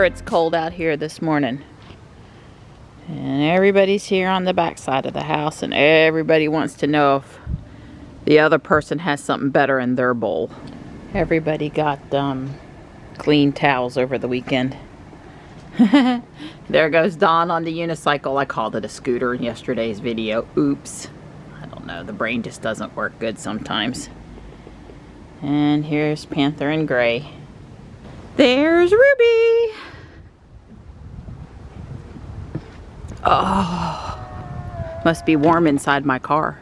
It's cold out here this morning, and everybody's here on the back side of the house, and everybody wants to know if the other person has something better in their bowl. Everybody got clean towels over the weekend. There goes Dawn on the unicycle. I called it a scooter in yesterday's video. Oops. I don't know, the brain just doesn't work good sometimes. And here's Panther and Gray. There's Ruby. Oh, must be warm inside my car.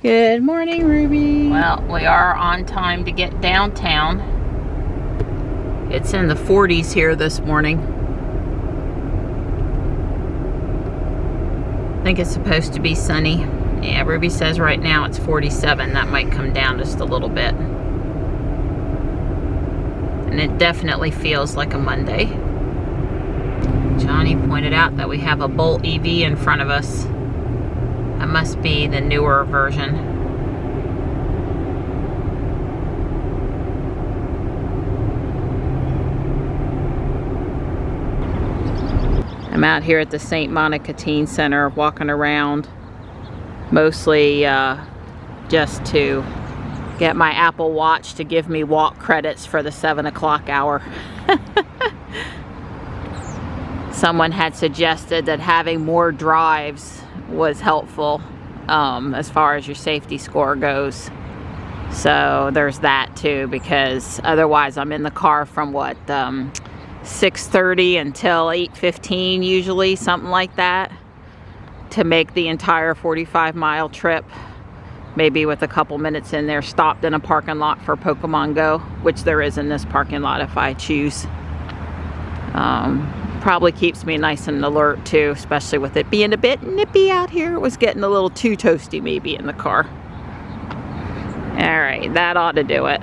Good morning, Ruby. Well, we are on time to get downtown. It's in the 40s here this morning. I think it's supposed to be sunny. Yeah, Ruby says right now it's 47. That might come down just a little bit. And it definitely feels like a Monday. Johnny pointed out that we have a Bolt EV in front of us. That must be the newer version. I'm out here at the St. Monica Teen Center walking around, mostly just to get my Apple Watch to give me walk credits for the 7 o'clock hour. Someone had suggested that having more drives was helpful as far as your safety score goes. So there's that too, because otherwise I'm in the car from what, 6:30 until 8:15 usually, something like that, to make the entire 45-mile trip. Maybe with a couple minutes in there, stopped in a parking lot for Pokemon Go, which there is in this parking lot if I choose. Probably keeps me nice and alert too, especially with it being a bit nippy out here. It was getting a little too toasty maybe in the car. All right, that ought to do it.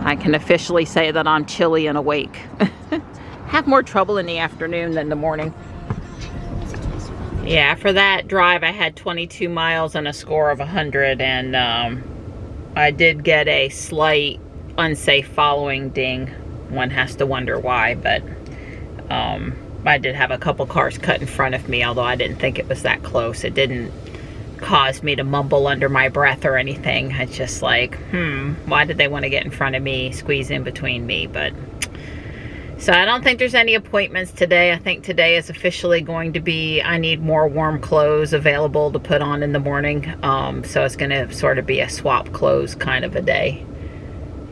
I can officially say that I'm chilly and awake. Have more trouble in the afternoon than the morning. Yeah, for that drive I had 22 miles and a score of 100, and I did get a slight unsafe following ding. One has to wonder why, but I did have a couple cars cut in front of me, although I didn't think it was that close. It didn't cause me to mumble under my breath or anything. It's just like, why did they want to get in front of me, squeeze in between me? But so I don't think there's any appointments today. I think today is officially going to be, I need more warm clothes available to put on in the morning. So it's going to sort of be a swap clothes kind of a day.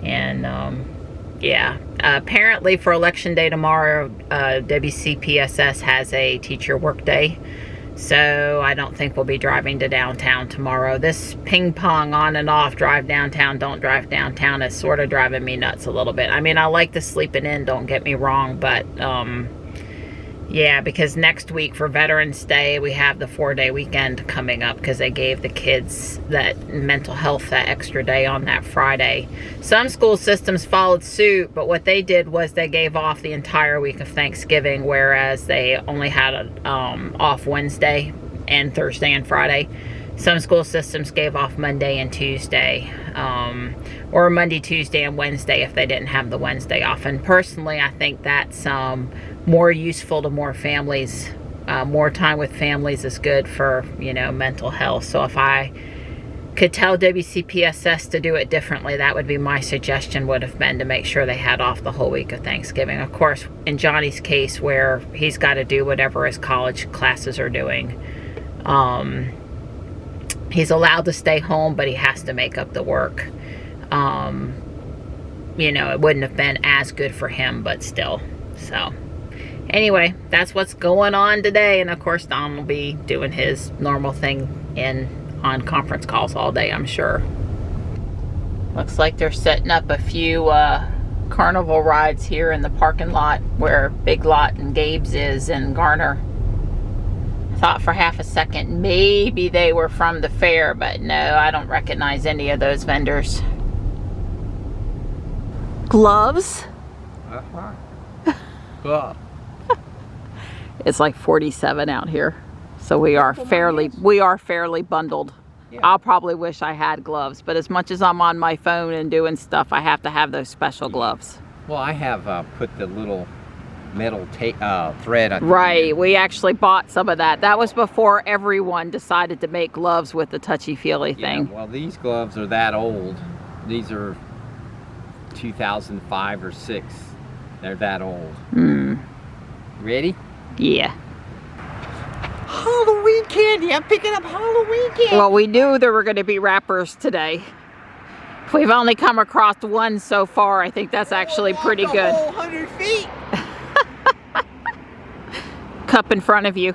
And yeah, apparently for election day tomorrow, WCPSS has a teacher work day. So I don't think we'll be driving to downtown tomorrow. This ping pong on and off, drive downtown, don't drive downtown, is sort of driving me nuts a little bit. I mean, I like the sleeping in, don't get me wrong, but yeah, because next week for Veterans Day, we have the 4-day weekend coming up because they gave the kids that mental health that extra day on that Friday. Some school systems followed suit, but what they did was they gave off the entire week of Thanksgiving, whereas they only had off Wednesday and Thursday and Friday. Some school systems gave off Monday and Tuesday, or Monday, Tuesday, and Wednesday if they didn't have the Wednesday off. And personally, I think that's more useful to more families. More time with families is good for, you know, mental health. So if I could tell WCPSS to do it differently, that would be my suggestion, would have been to make sure they had off the whole week of Thanksgiving. Of course, in Johnny's case, where he's got to do whatever his college classes are doing, he's allowed to stay home, but he has to make up the work. You know, it wouldn't have been as good for him, but still. So Anyway, that's what's going on today. And of course, Don will be doing his normal thing on conference calls all day, I'm sure. Looks like they're setting up a few carnival rides here in the parking lot where Big Lot and Gabe's is in Garner. I thought for half a second maybe they were from the fair, but no, I don't recognize any of those vendors. Gloves? Glove. It's like 47 out here, so we are fairly bundled. Yeah. I'll probably wish I had gloves, but as much as I'm on my phone and doing stuff, I have to have those special gloves. Well, I have put the little metal thread on. Right, we actually bought some of that. That was before everyone decided to make gloves with the touchy-feely thing. Yeah, well, these gloves are that old. These are 2005 or 6. They're that old. Ready? Yeah. Halloween candy. I'm picking up Halloween candy. Well, we knew there were going to be wrappers today. We've only come across one so far. I think that's actually pretty good. Whole 100 feet. Cup in front of you.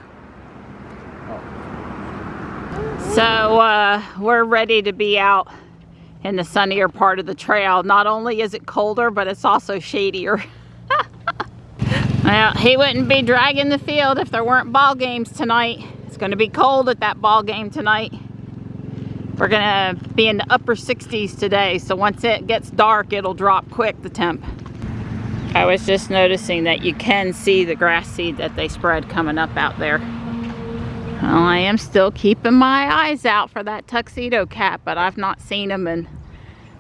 So we're ready to be out in the sunnier part of the trail. Not only is it colder, but it's also shadier. Well, he wouldn't be dragging the field if there weren't ball games tonight. It's going to be cold at that ball game tonight. We're going to be in the upper 60s today, so once it gets dark, it'll drop quick, the temp. I was just noticing that you can see the grass seed that they spread coming up out there. Well, I am still keeping my eyes out for that tuxedo cat, but I've not seen him, and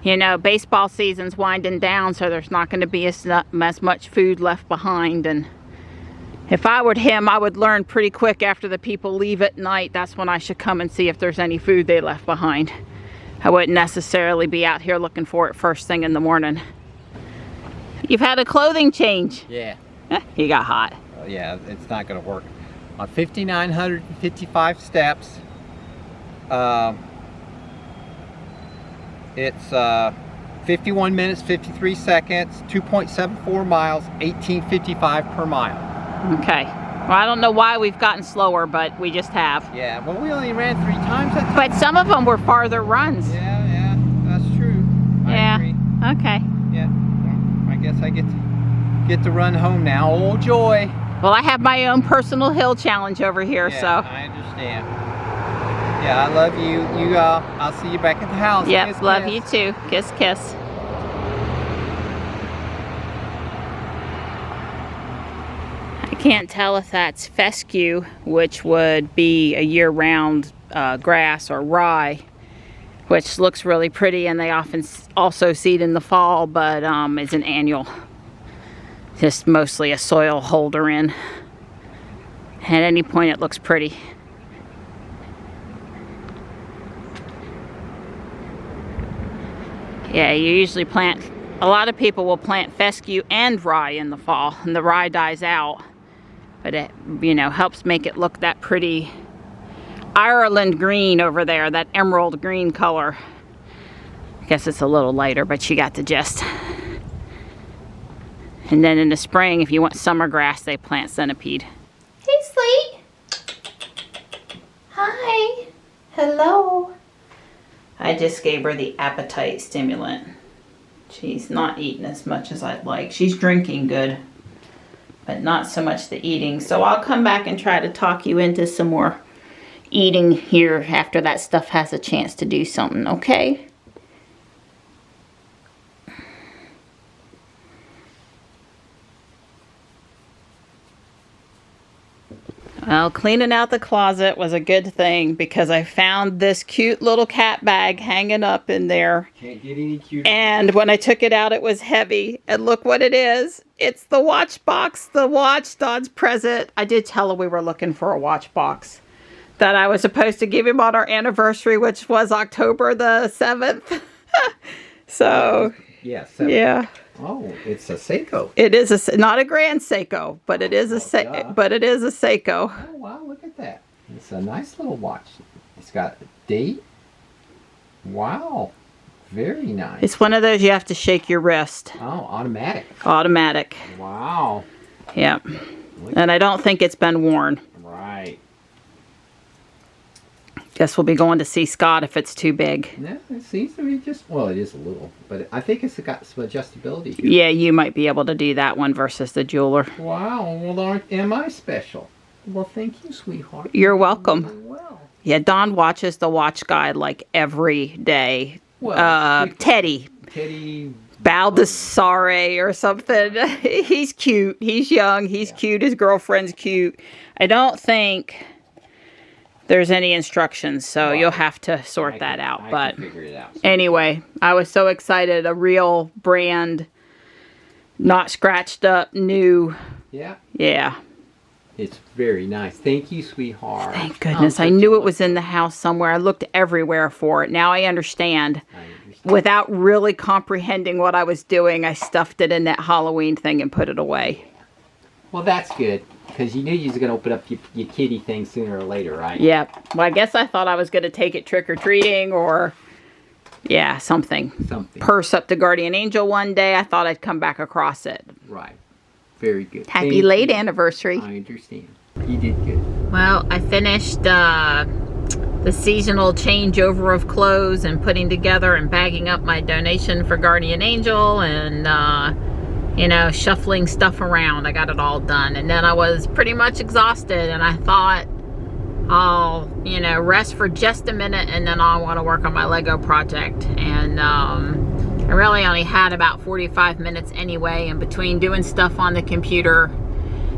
you know, baseball season's winding down, so there's not going to be as much food left behind. And if I were him, I would learn pretty quick after the people leave at night. That's when I should come and see if there's any food they left behind. I wouldn't necessarily be out here looking for it first thing in the morning. You've had a clothing change. Yeah. You got hot. Yeah, it's not going to work. On 5,955 steps, it's 51 minutes, 53 seconds, 2.74 miles, 18.55 per mile. Okay. Well, I don't know why we've gotten slower, but we just have. Yeah, well, we only ran 3 times that time. But some of them were farther runs. Yeah, that's true. I agree. Okay. Yeah, I guess I get to run home now. Oh, joy. Well, I have my own personal hill challenge over here, Yeah, so. I understand. Yeah, I love you. I'll see you back at the house. Yep, Kiss, love kiss. you too. Kiss, kiss. I can't tell if that's fescue, which would be a year-round grass, or rye, which looks really pretty, and they often also seed in the fall, but is an annual. Just mostly a soil holder in. At any point, it looks pretty. Yeah, you usually plant, a lot of people will plant fescue and rye in the fall, and the rye dies out. But it, you know, helps make it look that pretty Ireland green over there, that emerald green color. I guess it's a little lighter, but you got the gist. And then in the spring, if you want summer grass, they plant centipede. Hey, Slate. Hi. Hello. I just gave her the appetite stimulant. She's not eating as much as I'd like. She's drinking good, but not so much the eating. So I'll come back and try to talk you into some more eating here after that stuff has a chance to do something, okay? Well, cleaning out the closet was a good thing because I found this cute little cat bag hanging up in there. Can't get any cuter. And when I took it out, it was heavy. And look what it is. It's the watch box, the watch Don's present. I did tell him we were looking for a watch box that I was supposed to give him on our anniversary, which was October the 7th. So, Yeah. yeah. Oh, it's a Seiko. It is a, not a Grand Seiko, but it is a yeah. but it is a Seiko. Oh, wow, look at that. It's a nice little watch. It's got a date. Wow. Very nice. It's one of those you have to shake your wrist. Oh, automatic. Automatic. Wow. Yep. And I don't think it's been worn. Right. Guess we'll be going to see Scott if it's too big. No, it seems to be just, well, it is a little, but I think it's got some adjustability here. Yeah, you might be able to do that one versus the jeweler. Wow, well, am I special? Well, thank you, sweetheart. You're welcome. Well, Yeah, Don watches the watch guide like every day. Teddy Baldassare or something. He's cute. He's young. He's cute. His girlfriend's cute. I don't think there's any instructions, so you'll have to sort that out. I can figure it out. Anyway, I was so excited. A real brand, not scratched up, new. Yeah. Yeah. It's very nice. Thank you, sweetheart. Thank goodness. I knew it was in the house somewhere. I looked everywhere for it. Now I understand. Without really comprehending what I was doing, I stuffed it in that Halloween thing and put it away. Well, that's good, because you knew you was going to open up your kitty thing sooner or later, right? Yep. Well, I guess I thought I was going to take it trick-or-treating or, yeah, something. Purse up to Guardian Angel one day. I thought I'd come back across it. Right. Very good. Happy late anniversary. I understand. You did good. Well, I finished the seasonal changeover of clothes and putting together and bagging up my donation for Guardian Angel and, you know, shuffling stuff around. I got it all done. And then I was pretty much exhausted and I thought I'll, you know, rest for just a minute and then I'll want to work on my Lego project. And, I really only had about 45 minutes anyway, in between doing stuff on the computer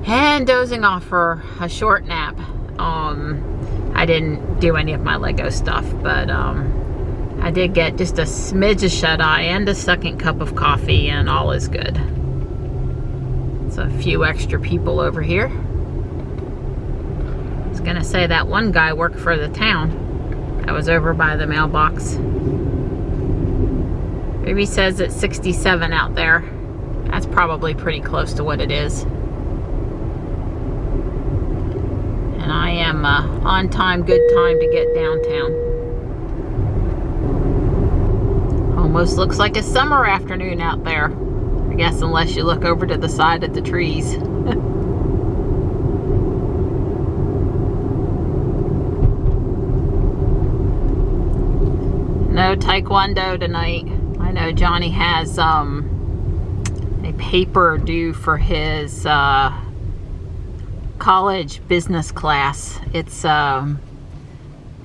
and dozing off for a short nap. I didn't do any of my Lego stuff, but I did get just a smidge of shut-eye and a second cup of coffee, and all is good. It's a few extra people over here. I was gonna say that one guy worked for the town. I was over by the mailbox. Maybe says it's 67 out there. That's probably pretty close to what it is. And I am on time, good time to get downtown. Almost looks like a summer afternoon out there. I guess unless you look over to the side of the trees. No taekwondo tonight. I know Johnny has a paper due for his college business class. It's an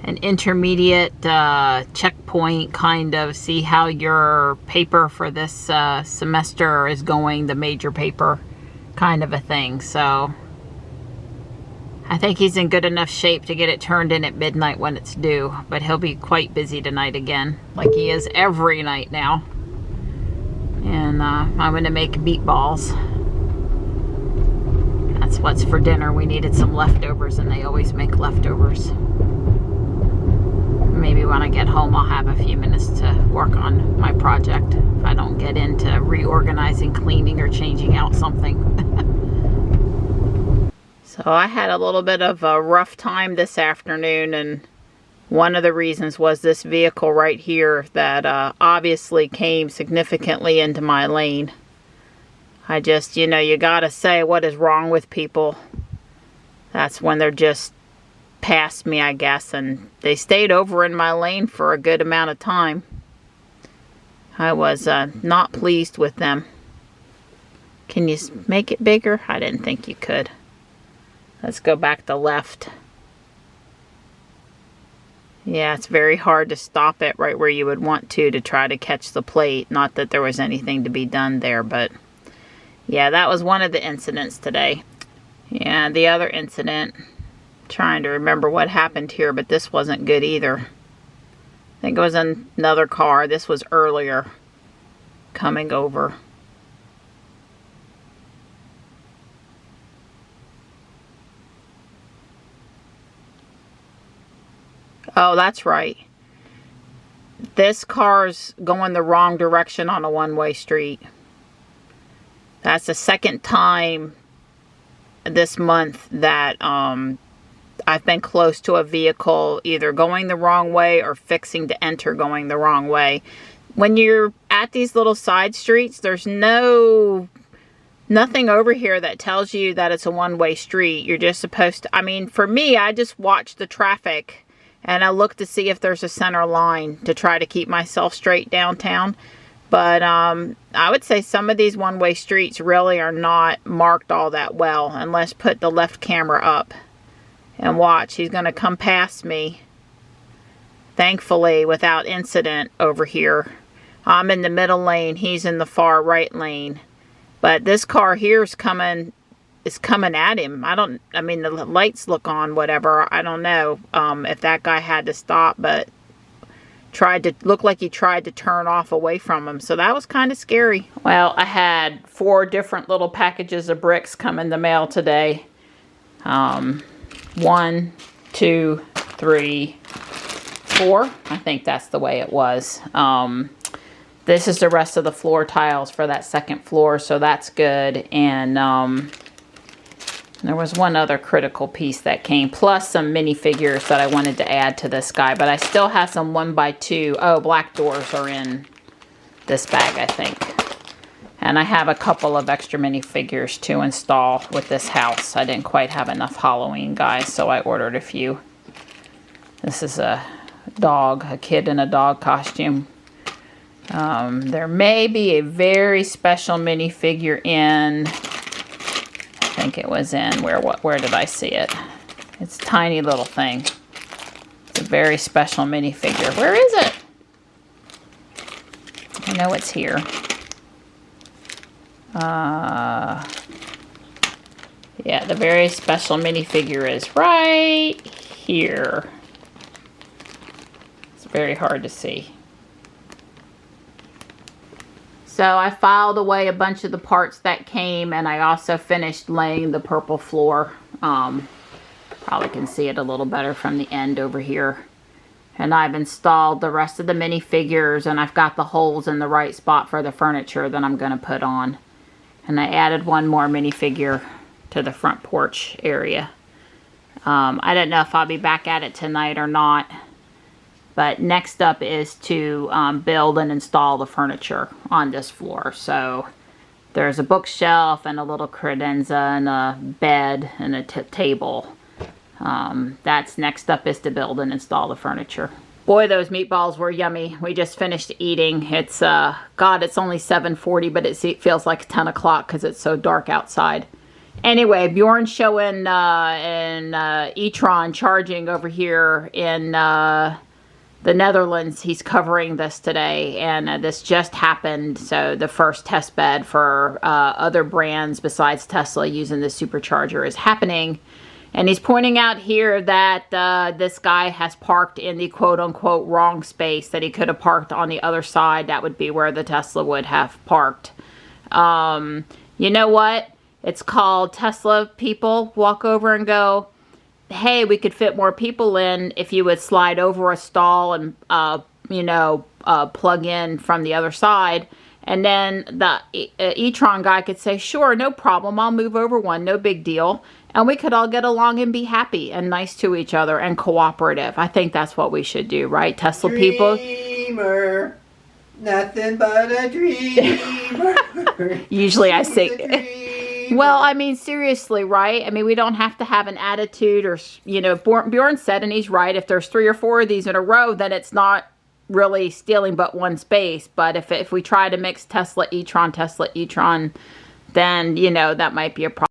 intermediate checkpoint, kind of see how your paper for this semester is going, the major paper kind of a thing. So I think he's in good enough shape to get it turned in at midnight when it's due, but he'll be quite busy tonight again, like he is every night now. And I'm gonna make meatballs. That's what's for dinner. We needed some leftovers, and they always make leftovers. Maybe when I get home, I'll have a few minutes to work on my project if I don't get into reorganizing, cleaning, or changing out something. So I had a little bit of a rough time this afternoon, and one of the reasons was this vehicle right here that obviously came significantly into my lane. I just, you know, you gotta say, what is wrong with people? That's when they're just past me, I guess, and they stayed over in my lane for a good amount of time. I was not pleased with them. Can you make it bigger? I didn't think you could. Let's go back to left. Yeah, it's very hard to stop it right where you would want to try to catch the plate. Not that there was anything to be done there, but yeah, that was one of the incidents today. Yeah, the other incident, trying to remember what happened here, but this wasn't good either. I think it was another car. This was earlier coming over. Oh, that's right. This car's going the wrong direction on a one-way street. That's the second time this month that I've been close to a vehicle either going the wrong way or fixing to enter going the wrong way. When you're at these little side streets, there's no nothing over here that tells you that it's a one-way street. You're just supposed to, I mean, for me, I just watch the traffic and I look to see if there's a center line to try to keep myself straight downtown. But I would say some of these one-way streets really are not marked all that well. And let's put the left camera up and watch. He's going to come past me, thankfully, without incident over here. I'm in the middle lane. He's in the far right lane. But this car here is coming at him. I mean, the lights look on, whatever. I don't know if that guy had to stop, but looked like he tried to turn off away from him. So that was kind of scary. Well, I had 4 different little packages of bricks come in the mail today. 1, 2, 3, 4. I think that's the way it was. This is the rest of the floor tiles for that second floor, so that's good. And there was one other critical piece that came, plus some minifigures that I wanted to add to this guy. But I still have some 1x2. Oh, black doors are in this bag, I think. And I have a couple of extra minifigures to install with this house. I didn't quite have enough Halloween guys, so I ordered a few. This is a dog, a kid in a dog costume. There may be a very special minifigure in, I think it was in, where did I see it? It's a tiny little thing. It's a very special minifigure. Where is it? I know it's here. Yeah, the very special minifigure is right here. It's very hard to see. So I filed away a bunch of the parts that came, and I also finished laying the purple floor. Probably can see it a little better from the end over here. And I've installed the rest of the minifigures, and I've got the holes in the right spot for the furniture that I'm going to put on. And I added one more minifigure to the front porch area. I don't know if I'll be back at it tonight or not. But next up is to build and install the furniture on this floor. So there's a bookshelf and a little credenza and a bed and a table. That's next up, is to build and install the furniture. Boy, those meatballs were yummy. We just finished eating. It's, God, it's only 7:40, but it feels like 10 o'clock because it's so dark outside. Anyway, Bjorn's showing e-tron charging over here in the Netherlands. He's covering this today, and this just happened. So the first test bed for other brands besides Tesla using the supercharger is happening. And he's pointing out here that this guy has parked in the quote-unquote wrong space, that he could have parked on the other side. That would be where the Tesla would have parked. You know what? It's called Tesla people walk over and go, hey, we could fit more people in if you would slide over a stall and, plug in from the other side. And then the e-tron guy could say, sure, no problem. I'll move over one. No big deal. And we could all get along and be happy and nice to each other and cooperative. I think that's what we should do, right? Tesla people. Dreamer. Nothing but a dreamer. Usually I say... Well, I mean, seriously, right? I mean, we don't have to have an attitude or, Bjorn said, and he's right, if there's 3 or 4 of these in a row, then it's not really stealing but one space. But if we try to mix Tesla e-tron, then, that might be a problem.